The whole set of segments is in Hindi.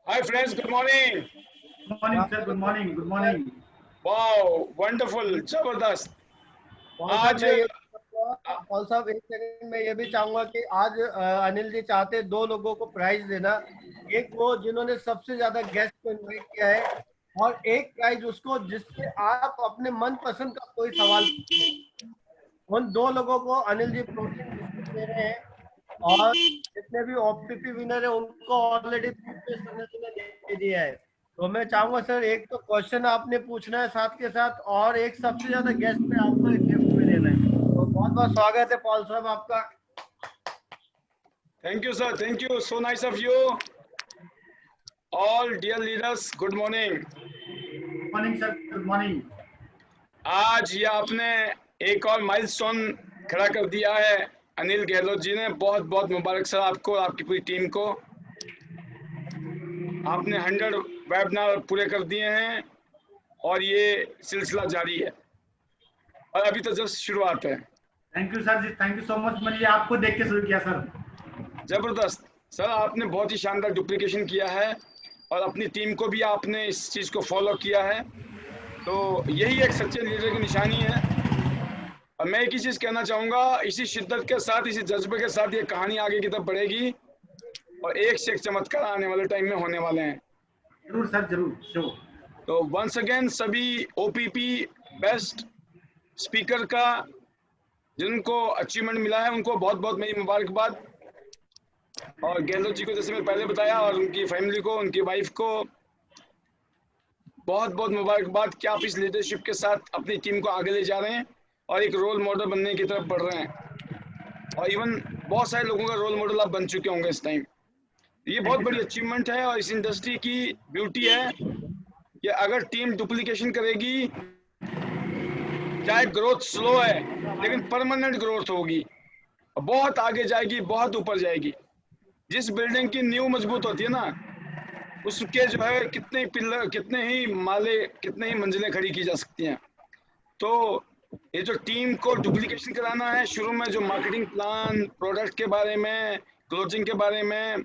Hi friends, good morning. Good morning, sir. Good morning. Good morning. Wow, wonderful, जबरदस्त। पॉल साहब आज मैं ये पॉल साहब एक सेकंड में ये भी चाहूंगा कि आज अनिल जी चाहते दो लोगों को प्राइज देना। एक वो जिन्होंने सबसे ज्यादा गेस्ट को इनवाइट किया है और एक प्राइज उसको जिससे आप अपने मनपसंद का कोई सवाल पूछें। उन दो लोगों को अनिल जी प्रोटीन बिस्कुट दे रहे हैं और जितने भी ओपीपी विनर है उनको ऑलरेडी टूथपेस्ट अनिल जी ने दे दिया है। तो मैं चाहूंगा सर एक तो क्वेश्चन आपने पूछना है साथ के साथ और एक सबसे ज्यादा गेस्ट पे आपको एक गिफ्ट में देना है। तो बहुत बहुत स्वागत है पॉल साहब आपका। Thank you sir, thank you, so nice of you. All dear leaders, good morning. Good morning, sir. Good morning. आज ये आपने एक और माइलस्टोन खड़ा कर दिया है अनिल गहलोत जी ने। बहुत बहुत मुबारक सर आपको और आपकी पूरी टीम को। आपने 100 वेबिनार पूरे कर दिए हैं और ये सिलसिला जारी है और अभी तो जस्ट शुरुआत है। Thank you sir ji. Thank you so much. मैंने ये आपको देख के शुरू किया सर। जबरदस्त सर, आपने बहुत ही शानदार डुप्लीकेशन किया है और अपनी टीम को भी आपने इस चीज़ को फॉलो किया है। तो यही एक सच्चे लीडर की निशानी है। और मैं एक ही चीज़ कहना चाहूँगा, इसी शिद्दत के साथ, इसी जज्बे के साथ ये कहानी आगे की तरफ बढ़ेगी और एक से एक चमत्कार आने वाले टाइम में होने वाले हैं। जरूर सर, जरूर, श्योर। तो वंस अगेन सभी ओपीपी बेस्ट स्पीकर का जिनको अचीवमेंट मिला है उनको बहुत बहुत मेरी मुबारकबाद। और गहलोत जी को जैसे मैं पहले बताया और उनकी फैमिली को, उनकी वाइफ को बहुत बहुत मुबारकबाद कि आप इस लीडरशिप के साथ अपनी टीम को आगे ले जा रहे हैं और एक रोल मॉडल बनने की तरफ बढ़ रहे हैं। और इवन बहुत सारे लोगों का रोल मॉडल आप बन चुके होंगे इस टाइम। ये बहुत बड़ी अचीवमेंट है और इस इंडस्ट्री की ब्यूटी है कि अगर टीम डुप्लीकेशन करेगी, चाहे ग्रोथ स्लो है लेकिन परमानेंट ग्रोथ होगी, बहुत आगे जाएगी, बहुत ऊपर जाएगी। जिस बिल्डिंग की नींव मजबूत होती है ना, उसके जो है कितने पिलर, कितने ही माले, कितने ही मंजिलें खड़ी की जा सकती हैं। तो ये जो टीम को डुप्लीकेशन कराना है, शुरू में जो मार्केटिंग प्लान, प्रोडक्ट के बारे में, क्लोजिंग के बारे में,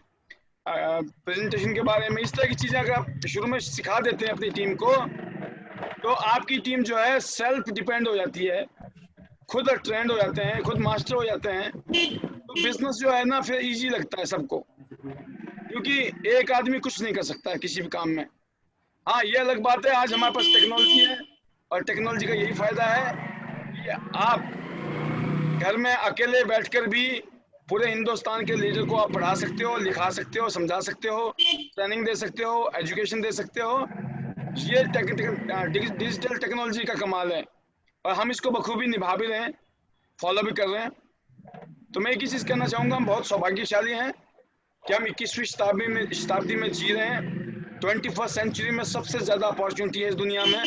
प्रेजेंटेशन के बारे में, इस तरह की चीज़ें अगर आप शुरू में सिखा देते हैं अपनी टीम को, तो आपकी टीम जो है सेल्फ डिपेंड हो जाती है, खुद ट्रेंड हो जाते हैं, खुद मास्टर हो जाते हैं। तो बिजनेस जो है ना फिर इजी लगता है सबको, क्योंकि एक आदमी कुछ नहीं कर सकता है किसी भी काम में। हाँ, ये अलग बात है, आज हमारे पास टेक्नोलॉजी है और टेक्नोलॉजी का यही फायदा है कि आप घर में अकेले बैठकर भी पूरे हिंदुस्तान के लीडर को आप पढ़ा सकते हो, लिखा सकते हो, समझा सकते हो, ट्रेनिंग दे सकते हो, एजुकेशन दे सकते हो। ये डिजिटल टेक्नोलॉजी का कमाल है और हम इसको बखूबी निभा भी रहे हैं, फॉलो भी कर रहे हैं। तो मैं एक ही चीज़ कहना चाहूँगा, हम बहुत सौभाग्यशाली हैं कि हम 21वीं शताब्दी में जी रहे हैं। 21st सेंचुरी में सबसे ज़्यादा अपॉर्चुनिटी है इस दुनिया में।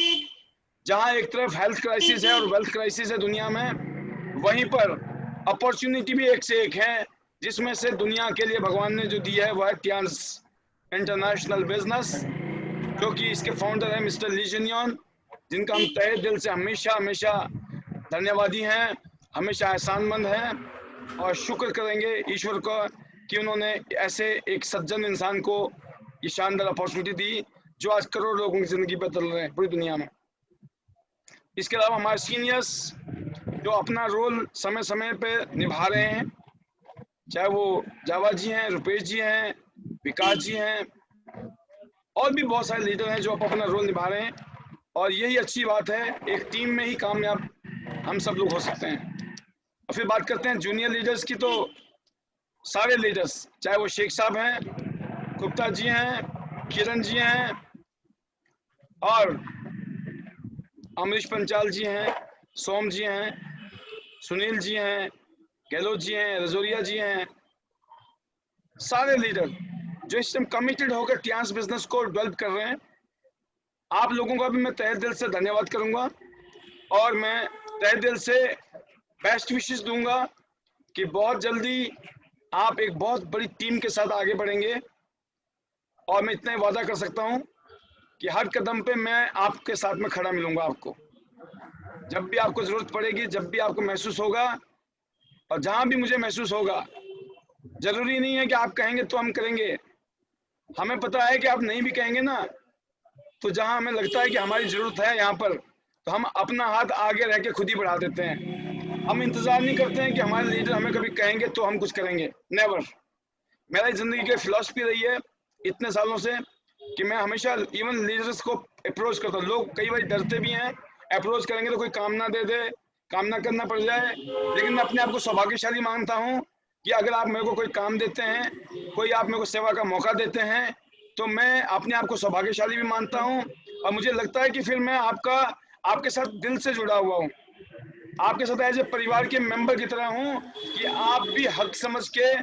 जहाँ एक तरफ हेल्थ क्राइसिस है और वेल्थ क्राइसिस है दुनिया में, वहीं पर अपॉर्चुनिटी भी एक से एक है, जिसमें से दुनिया के लिए भगवान ने जो दिया है वह है टियान्स इंटरनेशनल बिजनेस, जो कि इसके फाउंडर है मिस्टर ली जिनयोन, जिनका हम तहे दिल से हमेशा हमेशा धन्यवादी हैं, हमेशा एहसानमंद हैं और शुक्र करेंगे ईश्वर का कि उन्होंने ऐसे एक सज्जन इंसान को ये शानदार अपॉर्चुनिटी दी जो आज करोड़ लोगों की ज़िंदगी बदल रहे हैं पूरी दुनिया में। इसके अलावा हमारे सीनियर्स जो अपना रोल समय समय पे निभा रहे हैं, चाहे वो जावा जी हैं, रुपेश जी हैं, विकास जी हैं, और भी बहुत सारे लीडर हैं जो अपना रोल निभा रहे हैं। और यही अच्छी बात है, एक टीम में ही कामयाब हम सब लोग हो सकते हैं। और फिर बात करते हैं जूनियर लीडर्स की, तो सारे लीडर्स, चाहे वो शेख साहब हैं, गुप्ता जी हैं, किरण जी हैं और अमरीश पंचाल जी हैं, सोम जी हैं, सुनील जी हैं, गहलोत जी हैं, रजौरिया जी हैं, सारे लीडर जो इस टाइम कमिटेड होकर टियान्स बिजनेस को डेवलप कर रहे हैं, आप लोगों का भी मैं तहे दिल से धन्यवाद करूंगा और मैं तहे दिल से बेस्ट विशेस दूंगा कि बहुत जल्दी आप एक बहुत बड़ी टीम के साथ आगे बढ़ेंगे। और मैं इतना ही वादा कर सकता हूं कि हर कदम पे मैं आपके साथ में खड़ा मिलूंगा आपको, जब भी आपको ज़रूरत पड़ेगी, जब भी आपको महसूस होगा और जहां भी मुझे महसूस होगा। ज़रूरी नहीं है कि आप कहेंगे तो हम करेंगे, हमें पता है कि आप नहीं भी कहेंगे ना, तो जहां हमें लगता है कि हमारी जरूरत है यहाँ पर, तो हम अपना हाथ आगे रह के खुद ही बढ़ा देते हैं। हम इंतजार नहीं करते हैं कि हमारे लीडर हमें कभी कहेंगे तो हम कुछ करेंगे, नेवर। मेरी जिंदगी की फिलॉसफी रही है इतने सालों से कि मैं हमेशा इवन लीडर्स को अप्रोच करता हूँ। लोग कई बार डरते भी हैं, अप्रोच करेंगे तो कोई काम ना दे दे, काम ना करना पड़ जाए, लेकिन मैं अपने आप को सौभाग्यशाली मानता हूँ कि अगर आप मेरे को कोई काम देते हैं, कोई आप मेरे को सेवा का मौका देते हैं, तो मैं अपने आप को सौभाग्यशाली भी मानता हूँ। और मुझे लगता है कि फिर मैं आपके साथ दिल से जुड़ा हुआ हूँ, आपके साथ एज ए परिवार के मेंबर की तरह हूँ कि आप भी हक समझ के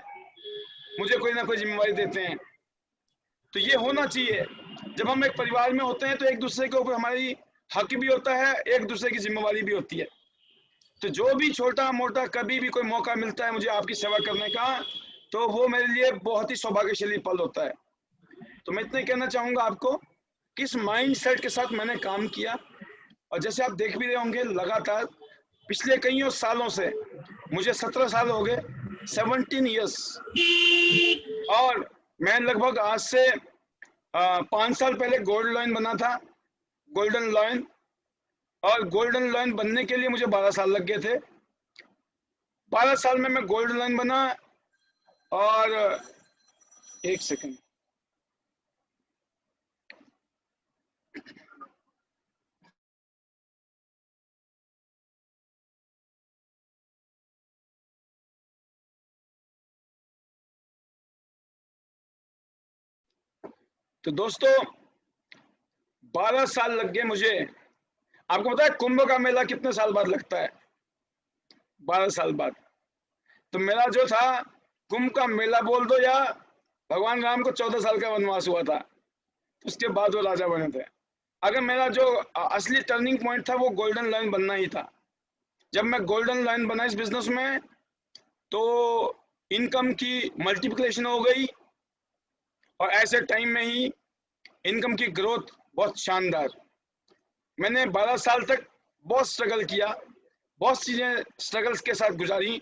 मुझे कोई ना कोई जिम्मेवारी देते हैं। तो ये होना चाहिए। जब हम एक परिवार में होते हैं तो एक दूसरे के ऊपर हमारी हक भी होता है, एक दूसरे की जिम्मेवारी भी होती है। तो जो भी छोटा मोटा कभी भी कोई मौका मिलता है मुझे आपकी सेवा करने का, तो वो मेरे लिए बहुत ही सौभाग्यशाली पल होता है। तो मैं इतना ही कहना चाहूंगा आपको, किस माइंड सेट के साथ मैंने काम किया। और जैसे आप देख भी रहे होंगे लगातार पिछले कईयों सालों से, मुझे 17 साल हो गए, 17 ईयर्स, और मैं लगभग आज से 5 साल पहले गोल्ड लॉइन बना था, गोल्डन लॉइन। और गोल्डन लॉइन बनने के लिए मुझे 12 साल लग गए थे। 12 साल में मैं गोल्डन लॉइन बना। और एक सेकंड, तो दोस्तों 12 साल लग गए मुझे। आपको पता है कुंभ का मेला कितने साल बाद लगता है? 12 साल बाद। तो मेरा जो था कुंभ का मेला बोल दो, या भगवान राम को 14 साल का वनवास हुआ था, उसके बाद वो राजा बने थे। अगर मेरा जो असली टर्निंग पॉइंट था वो गोल्डन लाइन बनना ही था। जब मैं गोल्डन लाइन बना इस बिजनेस में, तो इनकम की मल्टीप्लिकेशन हो गई, और ऐसे टाइम में ही इनकम की ग्रोथ बहुत शानदार। मैंने 12 साल तक बहुत स्ट्रगल किया, बहुत चीजें स्ट्रगल्स के साथ गुजारी,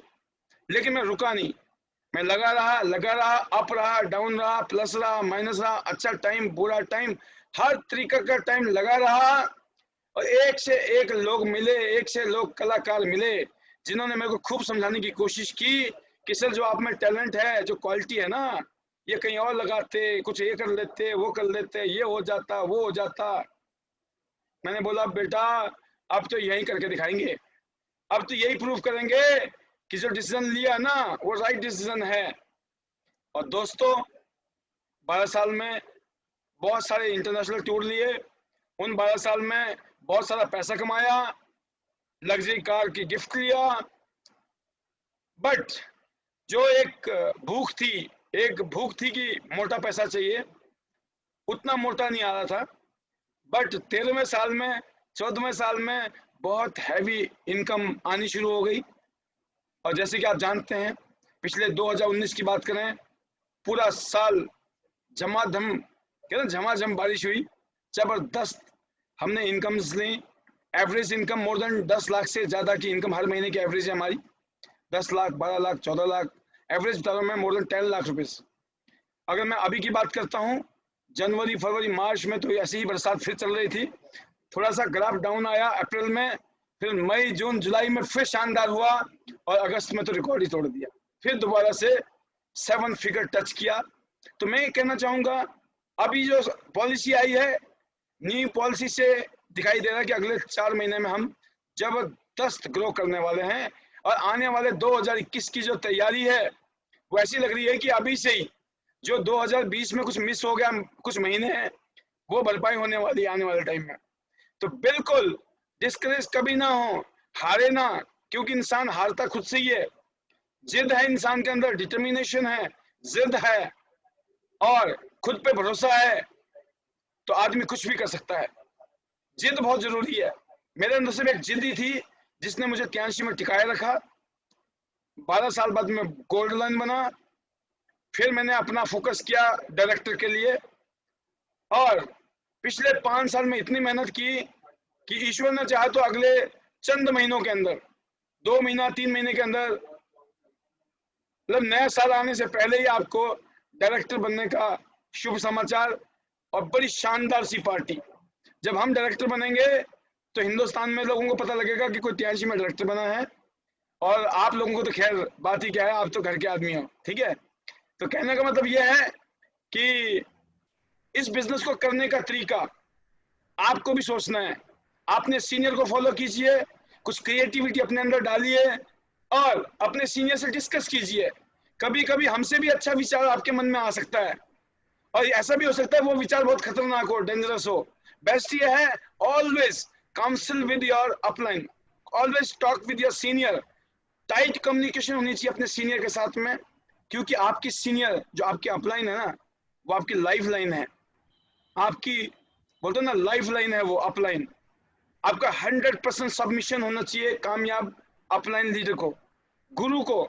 लेकिन मैं रुका नहीं। मैं लगा रहा, अप रहा, डाउन रहा, प्लस रहा, माइनस रहा, अच्छा टाइम, बुरा टाइम, हर तरीके का टाइम लगा रहा। और एक से एक लोग मिले, एक से लोग कलाकार मिले, जिन्होंने मेरे को खूब समझाने की कोशिश की कि सर जो आप में टैलेंट है, जो क्वालिटी है ना, ये कहीं और लगाते, कुछ ये कर लेते, वो कर लेते, ये हो जाता, वो हो जाता। मैंने बोला बेटा अब तो यही करके दिखाएंगे, अब तो यही प्रूव करेंगे कि जो डिसीजन लिया ना वो राइट डिसीजन है। और दोस्तों 12 साल में बहुत सारे इंटरनेशनल टूर लिए, उन 12 साल में बहुत सारा पैसा कमाया, लग्जरी कार की गिफ्ट लिया। बट जो एक भूख थी कि मोटा पैसा चाहिए, उतना मोटा नहीं आ रहा था। बट 13वें साल में, 14वें साल में बहुत हैवी इनकम आनी शुरू हो गई। और जैसे कि आप जानते हैं पिछले 2019 की बात करें, पूरा साल झमाझम, कहते झमाझम बारिश हुई, जबरदस्त हमने इनकम्स ली। Average income more than 10 lakh से ज्यादा की इनकम हर महीने की एवरेज है हमारी। 10 लाख, 12 लाख, 14 लाख, एवरेज बता रहा हूं मैं, मोर देन 10 लाख रुपीज। अगर मैं अभी की बात करता हूँ, जनवरी फरवरी मार्च में तो ऐसी ही बरसात फिर चल रही थी, थोड़ा सा ग्राफ डाउन आया अप्रैल में, फिर मई जून जुलाई में फिर शानदार हुआ, और अगस्त में तो रिकॉर्ड ही तोड़ दिया, फिर दोबारा से 7 फिगर टच किया। तो मैं ये कहना चाहूंगा, अभी जो पॉलिसी आई है, न्यू पॉलिसी से दिखाई दे रहा है कि अगले 4 महीने में हम जबरदस्त ग्रो करने वाले हैं। और आने वाले 2021 की जो तैयारी है वो ऐसी लग रही है कि अभी से ही जो 2020 में कुछ मिस हो गया, कुछ महीने हैं, वो भरपाई होने वाली है आने वाले टाइम में। तो बिल्कुल डिस्करेज कभी ना हो, हारे ना, क्योंकि इंसान हारता खुद से ही है। जिद है इंसान के अंदर, डिटर्मिनेशन है, जिद है, और खुद पे भरोसा है, तो आदमी कुछ भी कर सकता है। जिद बहुत जरूरी है। मेरे अंदर से एक जिद ही थी जिसने मुझे 83 में टिकाए रखा। 12 साल बाद मैं गोल्ड लाइन बना, फिर मैंने अपना फोकस किया डायरेक्टर के लिए, और पिछले 5 साल में इतनी मेहनत की कि ईश्वर ने चाहा तो अगले चंद महीनों के अंदर, 2 महीना 3 महीने के अंदर, मतलब नया साल आने से पहले ही आपको डायरेक्टर बनने का शुभ समाचार और बड़ी शानदार सी पार्टी। जब हम डायरेक्टर बनेंगे तो हिंदुस्तान में लोगों को पता लगेगा कि कोई 83 में डायरेक्टर बना है, और आप लोगों को तो खैर बात ही क्या है, आप तो घर के आदमी हो, ठीक है। तो कहने का मतलब यह है कि इस बिजनेस को करने का तरीका आपको भी सोचना है। आपने सीनियर को फॉलो कीजिए, कुछ क्रिएटिविटी अपने अंदर डालिए और अपने सीनियर से डिस्कस कीजिए। कभी कभी हमसे भी अच्छा विचार आपके मन में आ सकता है, और ऐसा भी हो सकता है वो विचार बहुत खतरनाक हो, डेंजरस हो। बेस्ट ये है, always council with your upline, always talk with your senior. Tight communication होनी चाहिए अपने सीनियर के साथ में, क्योंकि आपकी सीनियर जो आपकी अपलाइन है ना, वो आपकी लाइफ लाइन है, आपकी बोलते ना लाइफ लाइन है वो अपलाइन। आपका 100% सबमिशन होना चाहिए कामयाब अपलाइन लीडर को, गुरु को।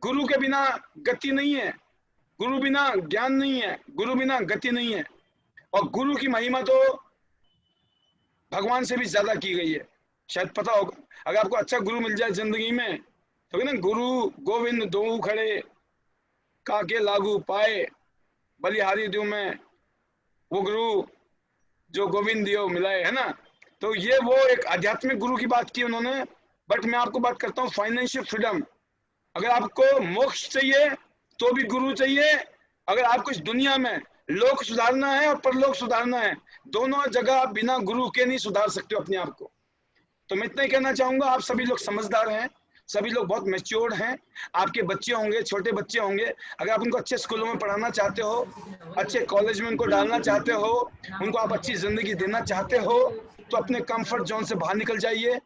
गुरु के बिना गति नहीं है, गुरु बिना ज्ञान नहीं है, गुरु बिना गति नहीं है। और गुरु की महिमा तो भगवान से भी ज्यादा की गई है, शायद पता होगा। अगर आपको अच्छा गुरु मिल जाए जिंदगी में तो ना, गुरु गोविंद दो खड़े काके लागू पाए, बलिहारी दो में वो गुरु जो गोविंद दियो मिलाए, है ना। तो ये वो एक आध्यात्मिक गुरु की बात की उन्होंने। बट मैं आपको बात करता हूँ फाइनेंशियल फ्रीडम। अगर आपको मोक्ष चाहिए तो भी गुरु चाहिए। अगर आपको इस दुनिया में लोक सुधारना है और परलोक सुधारना है, दोनों जगह आप बिना गुरु के नहीं सुधार सकते हो अपने आप को। तो मैं इतना ही कहना चाहूंगा, आप सभी लोग समझदार हैं, सभी लोग बहुत मैच्योर्ड हैं। आपके बच्चे होंगे, छोटे बच्चे होंगे, अगर आप उनको अच्छे स्कूलों में पढ़ाना चाहते हो, अच्छे कॉलेज में उनको डालना चाहते हो, उनको आप अच्छी जिंदगी देना चाहते हो, तो अपने कंफर्ट जोन से बाहर निकल जाइए,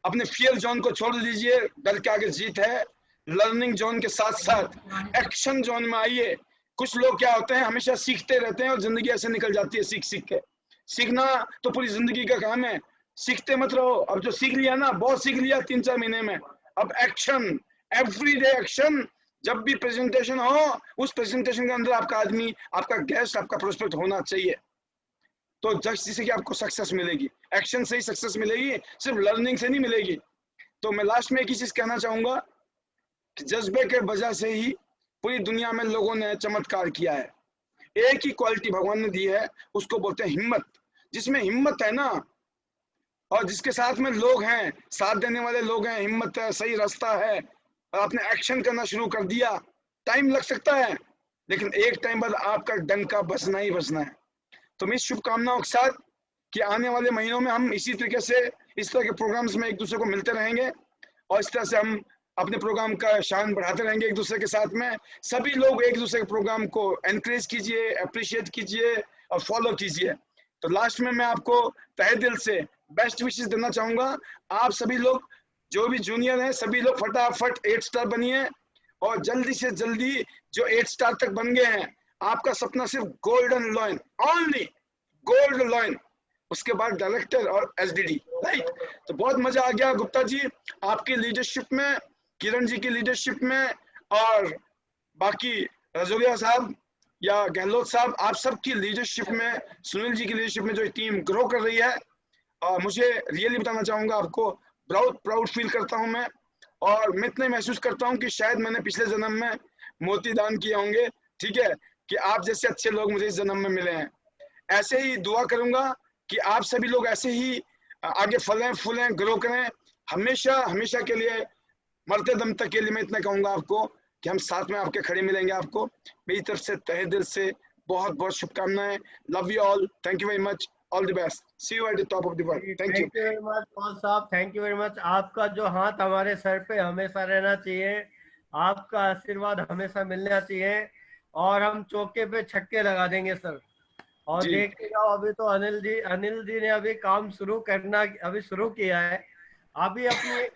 अपने फियर जोन को छोड़ दीजिए। डर के आगे जीत है। लर्निंग जोन के साथ साथ एक्शन जोन में आइए। कुछ लोग क्या होते हैं, हमेशा सीखते रहते हैं और जिंदगी ऐसे निकल जाती है सीख सीख के। सीखना तो पूरी जिंदगी का काम है, सीखते मत रहो। अब जो सीख लिया ना, बहुत सीख लिया 3-4 महीने में, अब एक्शन, एवरीडे एक्शन। जब भी प्रेजेंटेशन हो, उस प्रेजेंटेशन के अंदर आपका आदमी, आपका गेस्ट, आपका प्रोस्पेक्ट होना चाहिए। तो जिससे कि आपको सक्सेस मिलेगी, एक्शन से ही सक्सेस मिलेगी, सिर्फ लर्निंग से नहीं मिलेगी। तो मैं लास्ट में एक ही चीज कहना चाहूंगा कि जज्बे के वजह से ही पूरी दुनिया में लोगों ने चमत्कार किया है। एक ही क्वालिटी भगवान ने दी है, उसको बोलते हैं हिम्मत। जिसमें हिम्मत है ना, और जिसके साथ में लोग हैं, साथ देने वाले लोग हैं, हिम्मत है, सही रास्ता है, और आपने एक्शन करना शुरू कर दिया, टाइम लग सकता है लेकिन एक टाइम बाद आपका डंका बजना ही बजना है। तो मैं शुभकामनाओं के साथ कि आने वाले महीनों में हम इसी तरीके से इस तरह के प्रोग्राम्स में एक दूसरे को मिलते रहेंगे, और इस तरह से हम अपने प्रोग्राम का शान बढ़ाते रहेंगे एक दूसरे के साथ में। सभी लोग एक दूसरे के प्रोग्राम को एनकरेज कीजिए, अप्रिशिएट कीजिए और फॉलो कीजिए। तो लास्ट में मैं आपको तहे दिल से बेस्ट विशेस देना चाहूंगा। आप सभी लोग जो भी जूनियर हैं, सभी लोग फटाफट 8 स्टार बनिए, और जल्दी से जल्दी जो 8 स्टार तक बन गए हैं, आपका सपना सिर्फ golden lion, only gold lion, उसके बाद डायरेक्टर और एसडीडी, राइट। तो बहुत मजा आ गया गुप्ता जी आपकी लीडरशिप में, किरण जी की लीडरशिप में, और बाकी रजोलिया साहब या गहलोत साहब, आप सबकी लीडरशिप में, सुनील जी की लीडरशिप में जो टीम ग्रो कर रही है, और मुझे रियली बताना चाहूंगा आपको, बहुत प्राउड फील करता हूं मैं। और मैं इतना महसूस करता हूं कि शायद मैंने पिछले जन्म में मोती दान किए होंगे, ठीक है, कि आप जैसे अच्छे लोग मुझे इस जन्म में मिले हैं। ऐसे ही दुआ करूंगा कि आप सभी लोग ऐसे ही आगे फलें फूलें, ग्रो करें, हमेशा हमेशा के लिए, मरते दम तक के लिए। मैं इतना कहूंगा आपको कि हम साथ में आपके खड़े मिलेंगे। आपको मेरी तरफ से तहे दिल से बहुत बहुत शुभकामनाएं। Love you all, thank you very much, all the best, see you at the top of the world. Thank you very much Paul साहब, थैंक यू वेरी मच। आपका जो हाथ हमारे सर पे हमेशा रहना चाहिए, आपका आशीर्वाद हमेशा मिलना चाहिए, और हम चौके पे छक्के लगा देंगे सर। और जी। देखते जाओ, अभी तो अनिल जी ने अभी काम शुरू करना, अभी शुरू किया है, अभी अपनी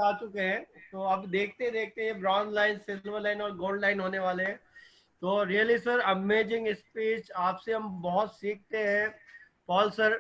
आ चुके हैं। तो अब देखते देखते ये ब्रॉन्ज लाइन, सिल्वर लाइन और गोल्ड लाइन होने वाले हैं। तो रियली सर अमेजिंग स्पीच, आपसे हम बहुत सीखते हैं पॉल सर।